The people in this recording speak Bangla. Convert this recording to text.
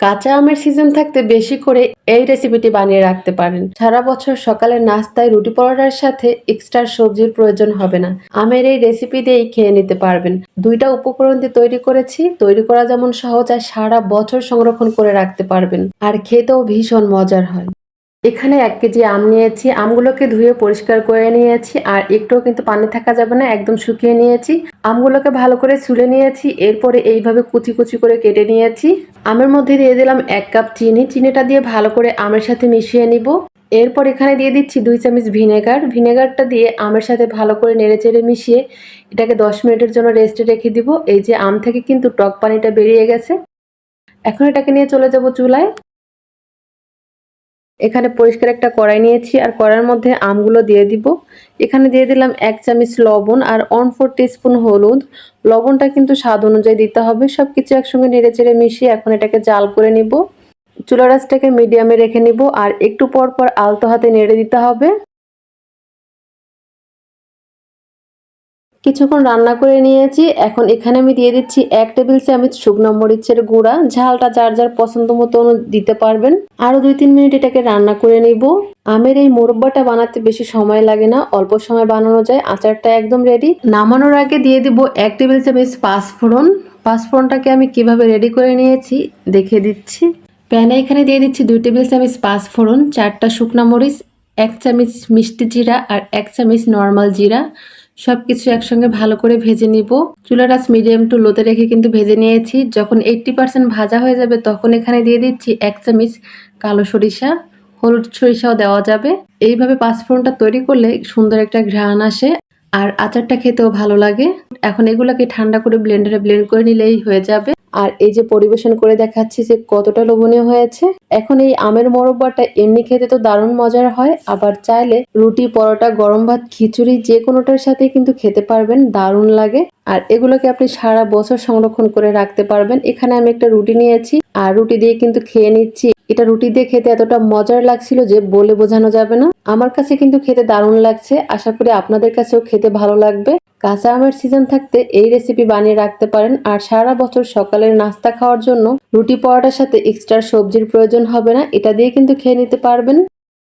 কাঁচা আমের সিজন থাকতে বেশি করে এই রেসিপিটি বানিয়ে রাখতে পারেন। সারা বছর সকালের নাস্তায় রুটি পরোটার সাথে এক্সট্রা সবজির প্রয়োজন হবে না। আমের এই রেসিপি দিয়েই খেয়ে নিতে পারবেন। ২টা উপকরণ দিয়ে তৈরি করেছি। তৈরি করা যেমন সহজ আর সারা বছর সংরক্ষণ করে রাখতে পারবেন। আর খেতেও ভীষণ মজার হয়। এখানে ১ কেজি আম নিয়েছি। আমগুলোকে ধুয়ে পরিষ্কার করে নিয়েছি। আর একটুও কিন্তু পানি থাকা যাবে না, একদম শুকিয়ে নিয়েছি। আমগুলোকে ভালো করে ছুলে নিয়েছি। এরপরে এইভাবে কুচি, কুচি করে কেটে নিয়েছি। আমের মধ্যে দিয়ে দিলাম ১ কাপ চিনি। চিনিটা দিয়ে ভালো করে আমের সাথে মিশিয়ে নিব। এরপর এখানে দিয়ে দিচ্ছি ২ চামচ ভিনেগার। ভিনেগারটা দিয়ে আমের সাথে ভালো করে নেড়েচেড়ে মিশিয়ে এটাকে ১০ মিনিটের জন্য রেস্টে রেখে দিব। এই যে আম থেকে কিন্তু টক পানিটা বেরিয়ে গেছে। এখন এটাকে নিয়ে চলে যাব চুলায়। এখানে পরিষ্কার একটা কড়াই নিয়েছি আর কড়াইয়ের মধ্যে আমগুলো দিয়ে দিব। এখানে দিয়ে দিলাম ১ চামচ লবণ আর 1/4 টিস্পুন হলুদ। লবণটা কিন্তু স্বাদ অনুযায়ী দিতে হবে। সবকিছু একসঙ্গে নেড়েচেড়ে মিশিয়ে এখন এটাকে জাল করে নিব। চুলার আঁচটাকে মিডিয়ামে রেখে নিব আর একটু পর পর আলতো হাতে নেড়ে দিতে হবে। কিছুক্ষণ রান্না করে নিয়েছি। এখন এখানে আমি দিয়ে দিচ্ছি ১ টেবিল চামচ শুকনো মরিচের গুঁড়া। ঝালটা যার যার পছন্দ মতো দিতে পারবেন। আরো ২-৩ মিনিট এটাকে রান্না করে নিব। আমের এই মোরব্বাটা বানাতে বেশি সময় লাগে না, অল্প সময় বানানো যায়। আচারটা একদম রেডি। নামানোর আগে দিয়ে দিব ১ টেবিল চামচ পাঁচফোড়ন। পাঁচফোড়নটাকে আমি কিভাবে রেডি করে নিয়েছি দেখিয়ে দিচ্ছি। প্যানে এখানে দিয়ে দিচ্ছি ২ টেবিল চামচ পাঁচফোড়ন, ৪টা শুকনা মরিচ, ১ চামচ মিষ্টি জিরা আর ১ চামচ নরমাল জিরা। সবকিছু একসঙ্গে ভালো করে ভেজে নিব। চুলার আঁচ মিডিয়াম টু লোতে রেখে কিন্তু ভেজে নিয়েছি। যখন 80% ভাজা হয়ে যাবে তখন এখানে দিয়ে দিচ্ছি ১ চামচ কালো সরিষা, হলুদ সরিষাও দেওয়া যাবে। এইভাবে পাঁচফোড়নটা তৈরি করলে সুন্দর একটা ঘ্রাণ আসে আর আচারটা খেতেও ভালো লাগে। এখন এগুলাকে ঠান্ডা করে ব্লেন্ডারে ব্লেন্ড করে নিলেই হয়ে যাবে। আর এই যে পরিবেশন করে দেখাচ্ছি যে কতটা লোভনীয় হয়েছে। এখন এই আমের মোরব্বাটা এমনি খেতে তো দারুণ মজার হয়, আবার চাইলে রুটি, পরোটা, গরম ভাত, খিচুড়ি যে কোনোটার সাথে কিন্তু খেতে পারবেন, দারুণ লাগে। আর এগুলোকে আপনি সারা বছর সংরক্ষণ করে রাখতে পারবেন। এখানে আমি একটা রুটি নিয়েছি আর রুটি দিয়ে কিন্তু খেয়ে নিচ্ছি। এটা রুটি দিয়ে খেতে এতটা মজার লাগছিল যে বলে বোঝানো যাবে না। আমার কাছে কিন্তু খেতে দারুণ লাগছে। আশা করি আপনাদের কাছেও খেতে ভালো লাগবে। কাঁচা আমের সিজন থাকতে এই রেসিপি বানিয়ে রাখতে পারেন আর সারা বছর সকালের নাস্তা খাওয়ার জন্য রুটি পরোটার সাথে এক্সট্রা সবজির প্রয়োজন হবে না। এটা দিয়ে কিন্তু খেয়ে নিতে পারবেন।